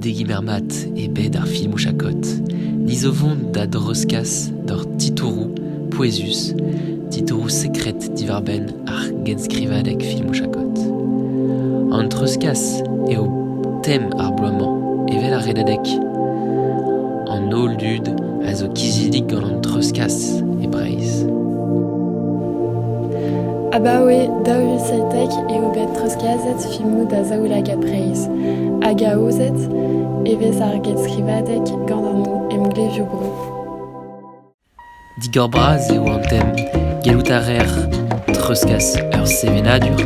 degimermat e bet ar film chakot. Nizovon da droskas d'or titourou poesus, titourou sekret divarben ar genskrivadek film chakot. An troskas eo tem ar bloamant evel ar redadek. An ol dud a zo kizidik gant an troskas e breiz. Abaoe daoul saitek eo bet troskazet filmou da zaoulagat breiz. Aga ozet evez ar genskrivadek gant an emglevio bro. Digor braz eo an tem gelout ar rer troskas ur sevenadur,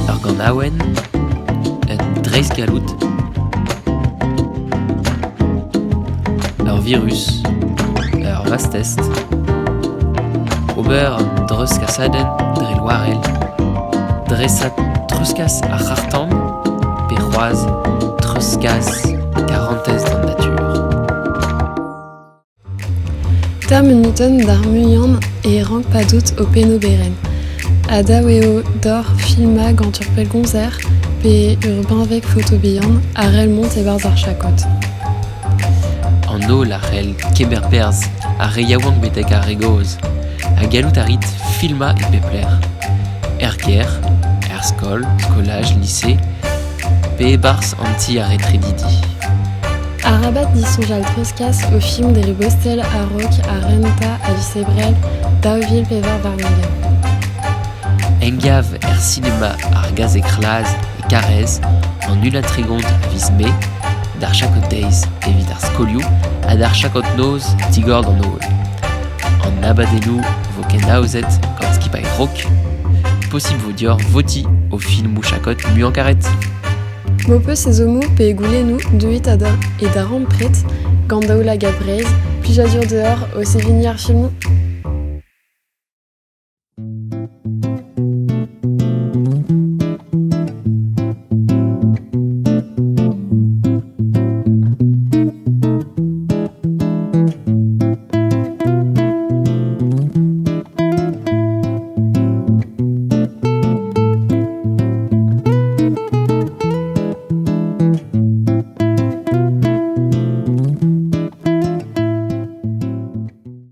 ur gant aouen, un dreiz galout, ur virus, ur vastest, ober an droskasaden dre loarel, dresat troskas ar c'hartam, pe c'hoaz troskas karantez d'an natur. Tam un muton d'ar muian e rank padout o peno beren. A daoueo d'or filma gant ur pellgonzer pe ur banvek fotobihan a rel mont e barz ar chakot. An ol ar rel keberperz a reiaouank betek ar regoz, a galout a rit filma e pepler. Ger, skol, skolaj, lycée, pe barz anti a retredidi. A rabat disonjal troskas o film de ribostel a rok a renta a visebrel daouvil pe var varmegen. Engav cinéma ar gaz e krlaz e karez an ulatregont a viz me, d'ar chakot deiz evit ar skolioù ha d'ar chakot noz tigor d'an ol. An abadennoù vo ken aozet gant skipay rok, possible vo dior voti o filmou chakot mu an karet. Mo peus ez omou pe goulennou deuit a da e da ram pret gant daoulagat breiz, plij a dur dehor o sevigni ar filmou.